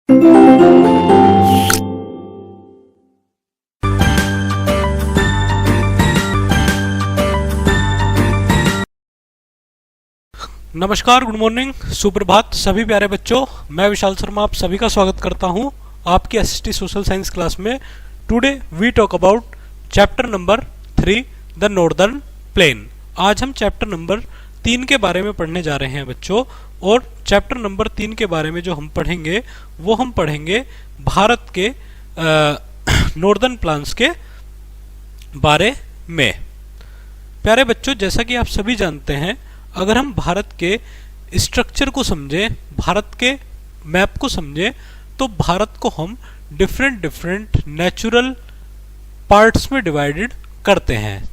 नमस्कार, good morning, सुप्रभात सभी प्यारे बच्चों। मैं विशाल शर्मा आप सभी का स्वागत करता हूं आपकी एसएसटी सोशल साइंस क्लास में। Today we talk about chapter number 3 the northern plain. आज हम चैप्टर नंबर 3 के बारे में पढ़ने जा रहे हैं बच्चों। और चैप्टर नंबर 3 के बारे में जो हम पढ़ेंगे वो हम पढ़ेंगे भारत के नॉर्दर्न प्लान्स के बारे में। प्यारे बच्चों, जैसा कि आप सभी जानते हैं, अगर हम भारत के स्ट्रक्चर को समझें, भारत के मैप को समझें, तो भारत को हम डिफरेंट नेचुरल पार्ट्स में डिवाइडेड करते हैं।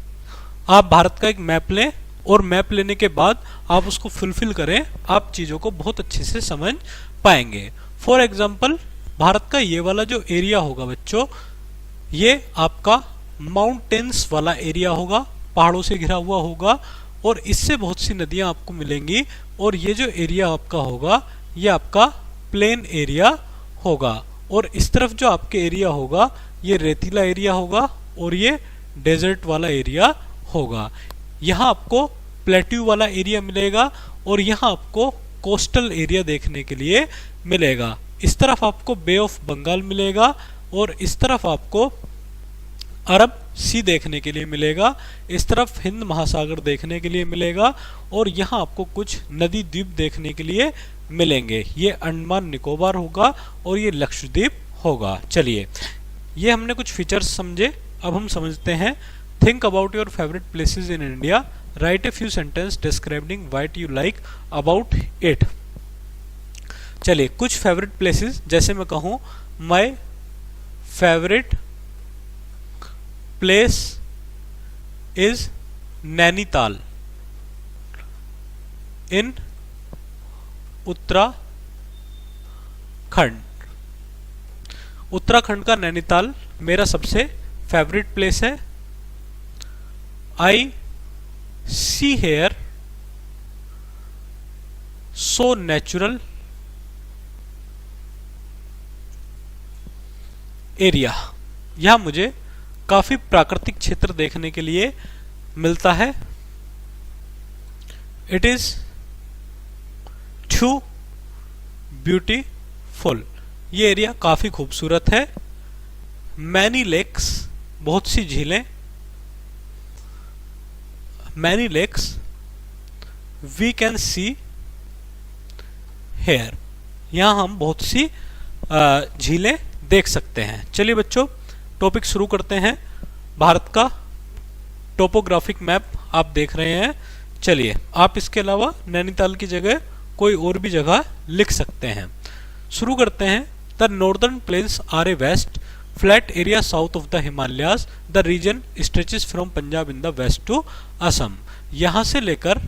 आप भारत का एक मैप लें और मैप लेने के बाद आप उसको फुलफिल करें, आप चीज़ों को बहुत अच्छे से समझ पाएंगे। फॉर एग्जाम्पल, भारत का ये वाला जो एरिया होगा बच्चों, ये आपका माउंटेन्स वाला एरिया होगा, पहाड़ों से घिरा हुआ होगा और इससे बहुत सी नदियां आपको मिलेंगी। और ये जो एरिया आपका होगा ये आपका प्लेन एरिया होगा। और इस तरफ जो आपके एरिया होगा ये रेतीला एरिया होगा और ये डेजर्ट वाला एरिया होगा। यहाँ आपको प्लेट्यू वाला एरिया मिलेगा और यहाँ आपको कोस्टल एरिया देखने के लिए मिलेगा। इस तरफ आपको बे ऑफ बंगाल मिलेगा और इस तरफ आपको अरब सी देखने के लिए मिलेगा, इस तरफ हिंद महासागर देखने के लिए मिलेगा और यहाँ आपको कुछ नदी द्वीप देखने के लिए मिलेंगे। ये अंडमान निकोबार होगा और ये लक्षद्वीप होगा। चलिए, ये हमने कुछ फीचर्स समझे, अब हम समझते हैं। Think about your favourite places in India, write a few sentence describing what you like about it. चलिए, कुछ फेवरेट प्लेसेस, जैसे मैं कहूँ my favourite place is Nainital in Uttarakhand. Uttarakhand का नैनीताल मेरा सबसे फेवरेट प्लेस है। I see here so natural area. यहां मुझे काफी प्राकृतिक क्षेत्र देखने के लिए मिलता है। It is too beautiful. ये एरिया काफी खूबसूरत है। मैनी लेक्स, बहुत सी झीलें, many lakes we can see here. यहां हम बहुत सी झीलें देख सकते हैं। चलिए बच्चों, टॉपिक शुरू करते हैं। भारत का टोपोग्राफिक मैप आप देख रहे हैं। चलिए, आप इसके अलावा नैनीताल की जगह कोई और भी जगह लिख सकते हैं। शुरू करते हैं। The northern plains are a vast flat area south of the Himalayas. The region stretches from Punjab in the west to Assam. यहां से लेकर,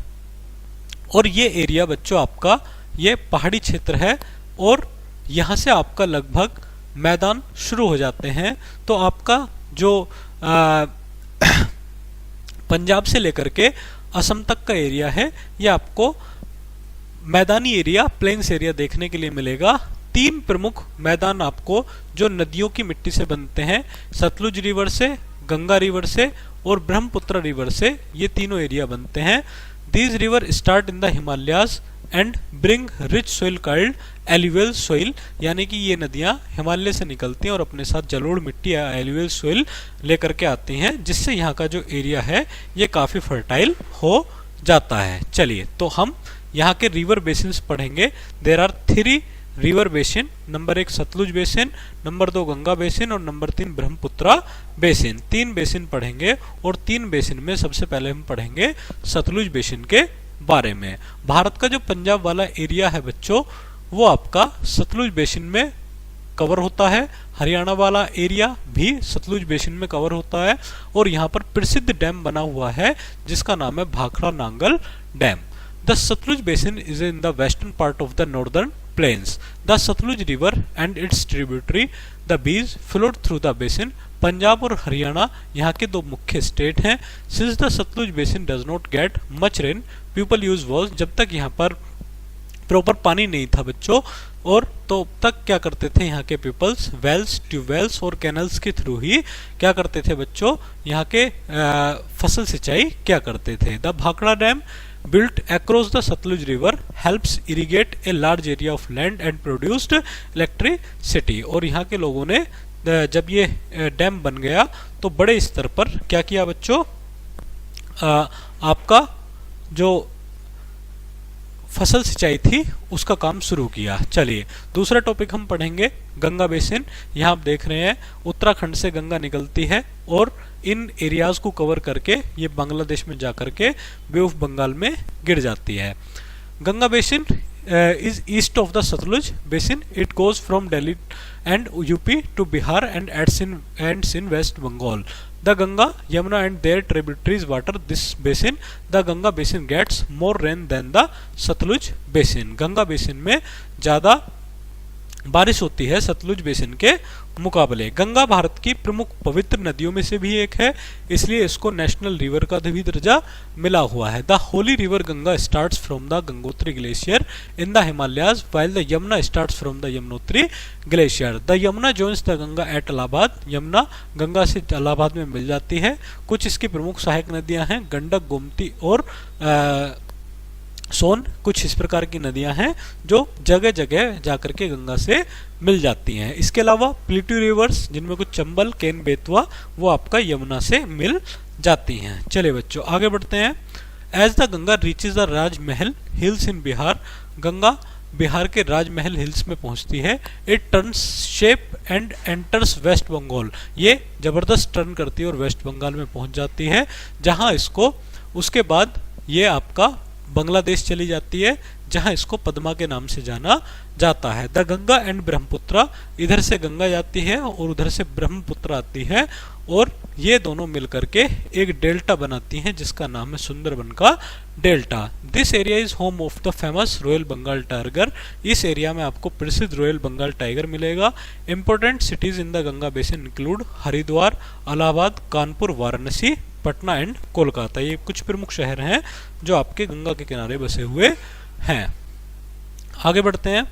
और ये एरिया बच्चों आपका ये पहाड़ी क्षेत्र है और यहां से आपका लगभग मैदान शुरू हो जाते हैं। तो आपका जो पंजाब से लेकर के असम तक का एरिया है ये आपको मैदानी एरिया, प्लेन्स एरिया देखने के लिए मिलेगा। 3 प्रमुख मैदान आपको जो नदियों की मिट्टी से बनते हैं, सतलुज रिवर से, गंगा रिवर से और ब्रह्मपुत्र रिवर से, ये तीनों एरिया बनते हैं। These river start in the Himalayas and bring rich soil called alluvial soil. यानी कि ये नदियां हिमालय से निकलती हैं और अपने साथ जलोढ़ मिट्टी या एल्यूवियल सोइल लेकर के आती हैं, जिससे यहाँ का जो एरिया है ये काफ़ी फर्टाइल हो जाता है। चलिए, तो हम यहाँ के रिवर बेसिन्स पढ़ेंगे। There are 3 river basin. Number 1 Sutlej basin, number 2 Ganga basin और नंबर 3 ब्रह्मपुत्रा बेसिन। 3 बेसिन पढ़ेंगे और 3 बेसिन में सबसे पहले हम पढ़ेंगे सतलुज बेसिन के बारे में। भारत का जो पंजाब वाला एरिया है बच्चों, वो आपका सतलुज बेसिन में कवर होता है। हरियाणा वाला एरिया भी सतलुज बेसिन में कवर होता है और यहाँ पर प्रसिद्ध डैम बना हुआ है जिसका नाम है Bhakra Nangal dam. The Sutlej basin is in the western part of the northern plains. The Sutlej river and its tributary the Beas flowed through the basin. Punjab और हरियाणा यहाँ के 2 मुख्य स्टेट हैं। Since the Sutlej basin does not get much rain, people use wells. जब तक यहाँ पर proper पानी नहीं था बच्चों। और तो तक क्या करते थे यहाँ के पीपल्स, वेल्स, ट्यूबवेल्स और कैनल्स के थ्रू ही क्या करते थे बच्चों, यहाँ के फसल सिंचाई क्या करते थे। The Bhakra dam built across the Satluj river helps irrigate a large area of land and produced electricity। और यहाँ के लोगों ने जब ये डैम बन गया तो बड़े स्तर पर क्या किया बच्चों, आपका जो फसल सिंचाई थी उसका काम शुरू किया। चलिए दूसरा टॉपिक हम पढ़ेंगे गंगा बेसिन। यहाँ आप देख रहे हैं उत्तराखंड से गंगा निकलती है और इन एरियाज को कवर करके ये बांग्लादेश में जाकर के बे ऑफ बंगाल में गिर जाती है। Ganga basin is east of the Satluj basin. It goes from Delhi and UP to Bihar and ends in West Bengal. The Ganga, Yamuna and their tributaries water this basin. The Ganga basin gets more rain than the Satluj basin. Ganga basin में ज़्यादा बारिश होती है Sutlej basin के मुकाबले। गंगा भारत की प्रमुख पवित्र नदियों में से भी एक है, इसलिए इसको नेशनल रिवर का भी दर्जा मिला हुआ है। The holy river Ganga starts from the Gangotri glacier in the Himalayas while the Yamuna starts from the Yamunotri glacier. The Yamuna joins the Ganga at Allahabad. Yamuna Ganga से इलाहाबाद में मिल जाती है। कुछ इसकी प्रमुख सहायक नदियां हैं गंडक, गोमती और सोन। कुछ इस प्रकार की नदियां हैं जो जगह जगह जाकर के गंगा से मिल जाती हैं। इसके अलावा प्लेट्यू रिवर्स जिनमें कुछ चंबल, केन, बेतवा वो आपका यमुना से मिल जाती हैं। चलिए बच्चों आगे बढ़ते हैं। As the Ganga reaches the Rajmahal hills in Bihar. Ganga Bihar के राजमहल हिल्स में पहुंचती है। It turns shape and enters West Bengal. ये जबरदस्त टर्न करती है और वेस्ट बंगाल में पहुंच जाती है, जहां इसको उसके बाद ये आपका बांग्लादेश चली जाती है, जहां इसको पद्मा के नाम से जाना जाता है। द गंगा एंड ब्रह्मपुत्र, इधर से गंगा जाती है और उधर से ब्रह्मपुत्र आती है और ये दोनों मिलकर के एक डेल्टा बनाती हैं जिसका नाम है सुंदरबन का delta. This area is home of the famous royal Bengal tiger. इस एरिया में आपको प्रसिद्ध रॉयल बंगाल टाइगर मिलेगा। Important cities in the Ganga basin include Haridwar, Allahabad, Kanpur, Varanasi, Patna and Kolkata. ये कुछ प्रमुख शहर हैं जो आपके गंगा के किनारे बसे हुए हैं। आगे बढ़ते हैं।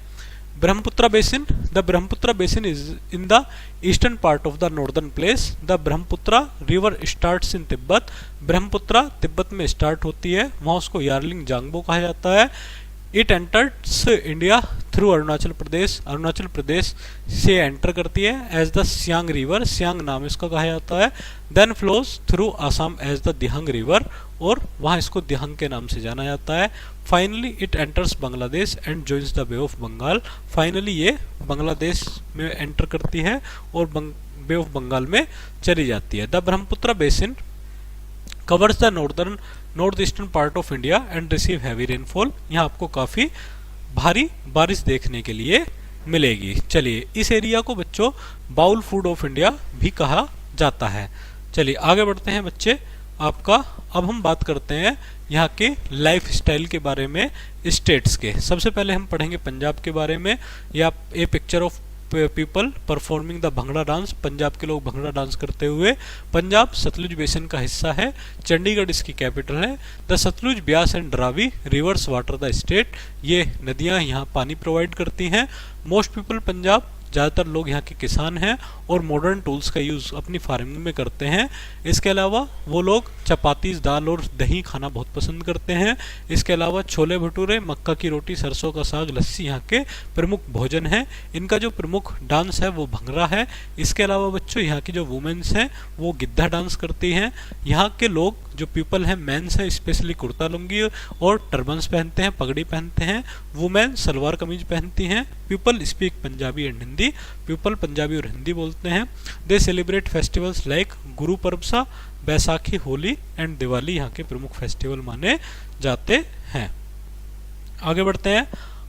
Brahmaputra basin. The Brahmaputra basin is in the eastern part of the northern place. The Brahmaputra river starts in Tibet. Brahmaputra Tibet में स्टार्ट होती है, वहां उसको यार्लिंग जांगबो कहा जाता है। It enters India through Arunachal Pradesh. Arunachal Pradesh से एंटर करती है as the Siang river. Siang नाम इसका कहा जाता है। Then flows through Assam as the Dihang river और वहाँ इसको दिहंग के नाम से जाना जाता है। Finally it enters Bangladesh and joins the bay of Bengal. Finally ये बांग्लादेश में एंटर करती है और बे ऑफ बंगाल में चली जाती है। The Brahmaputra basin covers the north eastern part of India and receive heavy rainfall. यहाँ आपको काफी भारी बारिश देखने के लिए मिलेगी। चलिए इस एरिया को बच्चों बाउल फूड ऑफ इंडिया भी कहा जाता है। चलिए आगे बढ़ते हैं बच्चे आपका। अब हम बात करते हैं यहाँ के लाइफ स्टाइल के बारे में स्टेट्स के। सबसे पहले हम पढ़ेंगे पंजाब के बारे में। या a picture of people performing the bhangra dance. Punjab के लोग भंगड़ा डांस करते हुए। पंजाब सतलुज बेसिन का हिस्सा है। चंडीगढ़ इसकी कैपिटल है। The Sutlej, Beas and Ravi rivers water the state. ये नदियां यहाँ पानी प्रोवाइड करती हैं। मोस्ट पीपल पंजाब, ज़्यादातर लोग यहाँ के किसान हैं और मॉडर्न टूल्स का यूज़ अपनी फार्मिंग में करते हैं। इसके अलावा वो लोग चपाती, दाल और दही खाना बहुत पसंद करते हैं। इसके अलावा छोले भटूरे, मक्का की रोटी, सरसों का साग, लस्सी यहाँ के प्रमुख भोजन हैं। इनका जो प्रमुख डांस है वो भंगड़ा है। इसके अलावा बच्चों यहाँ की जो वुमेन्स हैं वो गिद्धा डांस करती हैं। यहाँ के लोग जो पीपल हैं, मेंस हैं, स्पेशली कुर्ता लुंगी और टर्बन्स पहनते हैं, पगड़ी पहनते हैं। वुमेन सलवार कमीज पहनती हैं। People speak Punjabi and Hindi. People Punjabi और हिंदी बोलते हैं। दे celebrate festivals like Guru परबसा, Baisakhi, Holi and Diwali यहाँ के प्रमुख फेस्टिवल माने जाते हैं। आगे बढ़ते हैं।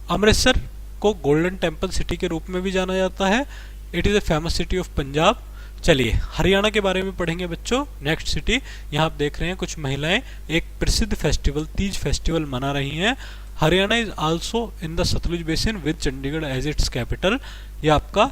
अमृतसर को गोल्डन टेम्पल सिटी के रूप में भी जाना जाता है। It is a famous city of Punjab. चलिए हरियाणा के बारे में पढ़ेंगे बच्चों। नेक्स्ट सिटी, यहाँ आप देख रहे हैं कुछ महिलाएं एक प्रसिद्ध फेस्टिवल, तीज फेस्टिवल मना रही हैं। Haryana is also in the Sutlej basin with Chandigarh as its capital. यह आपका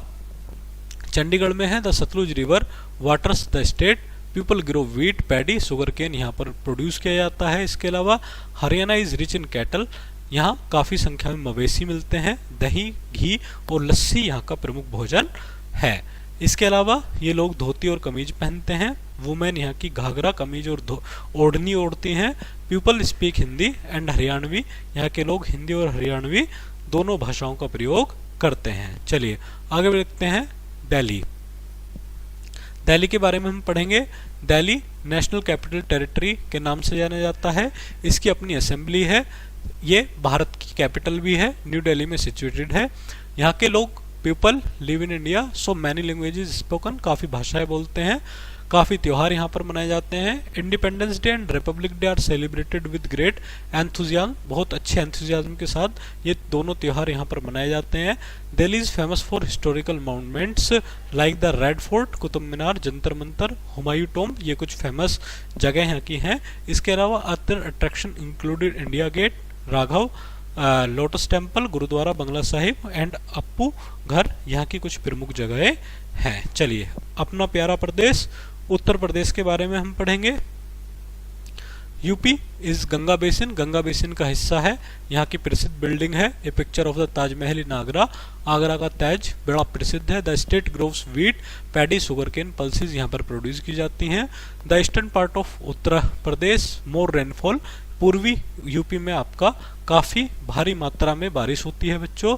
चंडीगढ़ में है। The Sutlej river waters the state. People grow wheat, paddy, sugar cane यहाँ पर प्रोड्यूस किया जाता है। इसके अलावा Haryana is rich in cattle यहाँ काफ़ी संख्या में मवेशी मिलते हैं। दही, घी और लस्सी यहाँ का प्रमुख भोजन है। इसके अलावा ये लोग धोती और कमीज पहनते हैं। वुमेन यहाँ की घाघरा कमीज और ओढ़नी ओढ़ती हैं। People speak Hindi and Haryanvi, यहाँ के लोग हिंदी और हरियाणवी दोनों भाषाओं का प्रयोग करते हैं। चलिए आगे बढ़ते हैं। दिल्ली, दिल्ली के बारे में हम पढ़ेंगे। दिल्ली नेशनल कैपिटल टेरिटरी के नाम से जाना जाता है। इसकी अपनी असेंबली है। ये भारत की कैपिटल भी है, न्यू दिल्ली में सिचुएटेड है। यहाँ के लोग people live in India, so many languages spoken, काफ़ी भाषाएं बोलते हैं। काफ़ी त्यौहार यहाँ पर मनाए जाते हैं। Independence day and republic day are celebrated with great enthusiasm, बहुत अच्छे एंथुजियाज्म के साथ ये दोनों त्यौहार यहाँ पर मनाए जाते हैं। Delhi is famous for historical monuments like the red fort, Qutub Minar, Jantar Mantar, Humayun tomb, ये कुछ फेमस जगह यहाँ की हैं। इसके अलावा other attraction included India gate, राघव, lotus temple, Gurudwara Bangla Sahib and Appu Ghar यहाँ की कुछ प्रमुख जगहें हैं। चलिए अपना प्यारा प्रदेश उत्तर प्रदेश के बारे में हम पढ़ेंगे। UP is Ganga basin, Ganga basin का हिस्सा है। यहाँ की प्रसिद्ध बिल्डिंग है ए पिक्चर ऑफ द ताजमहल इन आगरा, आगरा का ताज बड़ा प्रसिद्ध है। The state groves wheat, paddy, sugarcane, pulses यहाँ पर प्रोड्यूस की जाती हैं। The eastern part of Uttar Pradesh more rainfall, पूर्वी यूपी में आपका काफ़ी भारी मात्रा में बारिश होती है बच्चों।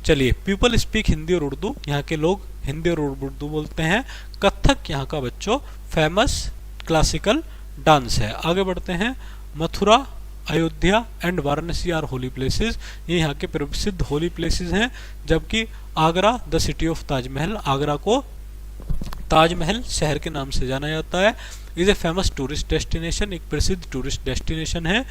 चलिए पीपल स्पीक हिंदी और उर्दू, यहाँ के लोग हिंदी और उर्दू बोलते हैं। कथक यहाँ का बच्चों फेमस क्लासिकल डांस है। आगे बढ़ते हैं। Mathura, Ayodhya and Varanasi are wholly places, ये यहाँ के प्रसिद्ध होली प्लेसेस हैं। जबकि Agra the city of Taj Mahal, Agra को ताजमहल शहर के नाम से जाना जाता है। Is a famous tourist destination, एक प्रसिद्ध टूरिस्ट डेस्टिनेशन है।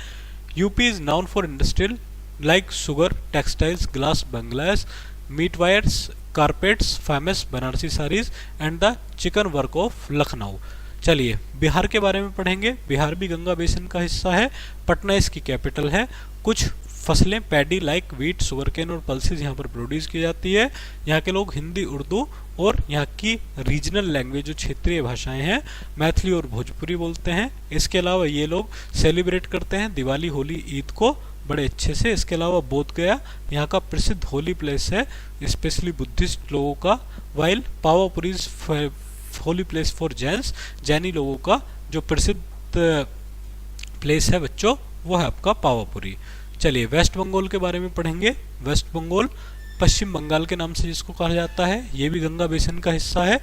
UP is noun for industrial like sugar, textiles, glass, बंगलास, meet wires, carpets, famous Banarasi saris and the chicken work of Lucknow. चलिए बिहार के बारे में पढ़ेंगे। बिहार भी गंगा बेसिन का हिस्सा है। पटना इसकी कैपिटल है। कुछ फसलें पैडी लाइक व्हीट, शुगरकेन और पल्सेस यहाँ पर प्रोड्यूस की जाती है। यहाँ के लोग हिंदी, उर्दू और यहाँ की रीजनल लैंग्वेज जो क्षेत्रीय भाषाएं हैं मैथिली और भोजपुरी बोलते हैं। इसके अलावा ये लोग सेलिब्रेट करते हैं दिवाली, होली, ईद को बड़े अच्छे से। इसके अलावा बोध गया यहाँ का प्रसिद्ध होली प्लेस है, स्पेशली बुद्धिस्ट लोगों का। While Pawapuri holy place for Jains, जैनी लोगों का जो प्रसिद्ध प्लेस है बच्चों वो है आपका पावापुरी। चलिए वेस्ट बंगाल के बारे में पढ़ेंगे। वेस्ट बंगाल पश्चिम बंगाल के नाम से जिसको कहा जाता है, ये भी गंगा बेसिन का हिस्सा है।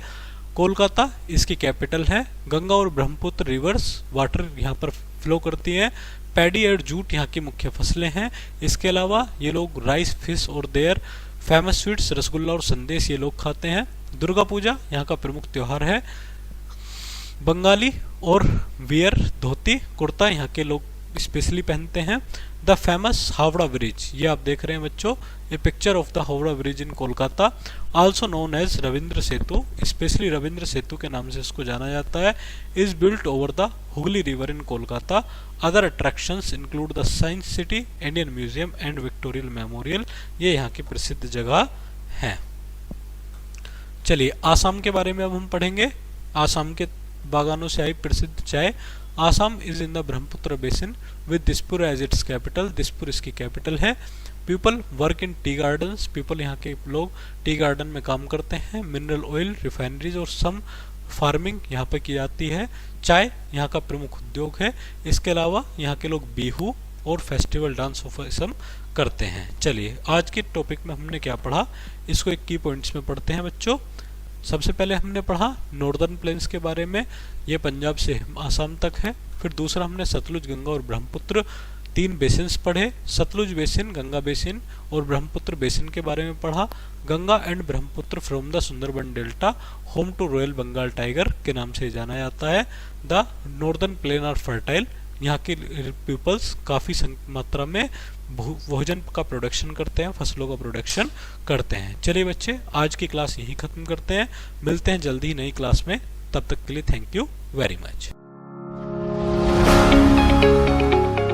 कोलकाता इसकी कैपिटल है। गंगा और ब्रह्मपुत्र रिवर्स वाटर यहाँ पर फ्लो करती हैं। पैडी और जूट यहाँ की मुख्य फसलें हैं। इसके अलावा ये लोग राइस, फिश और देयर फेमस स्वीट्स, रसगुल्ला और संदेश ये लोग खाते हैं। दुर्गा पूजा यहाँ का प्रमुख त्यौहार है। बंगाली और वियर, धोती, कुर्ता यहाँ के लोग स्पेशली पहनते हैं। द फेमस हावड़ा ब्रिज, ये आप देख रहे हैं बच्चों, a picture of the Howrah bridge in Kolkata, also known as Rabindra Setu, specially Rabindra Setu के नाम से इसको जाना जाता है। Is built over the Hooghly river in Kolkata. Other attractions include the Science City, Indian Museum and Victoria Memorial, ये यहाँ की प्रसिद्ध जगह हैं। चलिए आसाम के बारे में अब हम पढ़ेंगे। आसाम के बागानों से आई प्रसिद्ध चाय। Assam is in the Brahmaputra basin with Dispur as its capital, Dispur इसकी कैपिटल है। People work in tea gardens, people यहाँ के लोग टी गार्डन में काम करते हैं। मिनरल ऑयल, रिफाइनरीज और सम फार्मिंग यहाँ पर की जाती है। चाय यहाँ का प्रमुख उद्योग है। इसके अलावा यहाँ के लोग बिहू और फेस्टिवल डांस ऑफ असम करते हैं। चलिए आज के टॉपिक में हमने क्या पढ़ा, इसको एक की पॉइंट्स में पढ़ते हैं बच्चों। सबसे पहले हमने पढ़ा नॉर्दर्न प्लेन्स के बारे में, ये पंजाब से आसाम तक है। फिर दूसरा हमने सतलुज, गंगा और ब्रह्मपुत्र तीन बेसिन्स पढ़े। सतलुज बेसिन, गंगा बेसिन और ब्रह्मपुत्र बेसिन के बारे में पढ़ा। Ganga and Brahmaputra from the Sundarban delta, home to royal Bengal tiger के नाम से जाना जाता है। The northern plain are fertile, यहाँ के पीपल्स काफ़ी मात्रा में भोजन का प्रोडक्शन करते हैं, फसलों का प्रोडक्शन करते हैं। चलिए बच्चे आज की क्लास यहीं ख़त्म करते हैं, मिलते हैं जल्दी ही नई क्लास में। तब तक के लिए थैंक यू वेरी मच।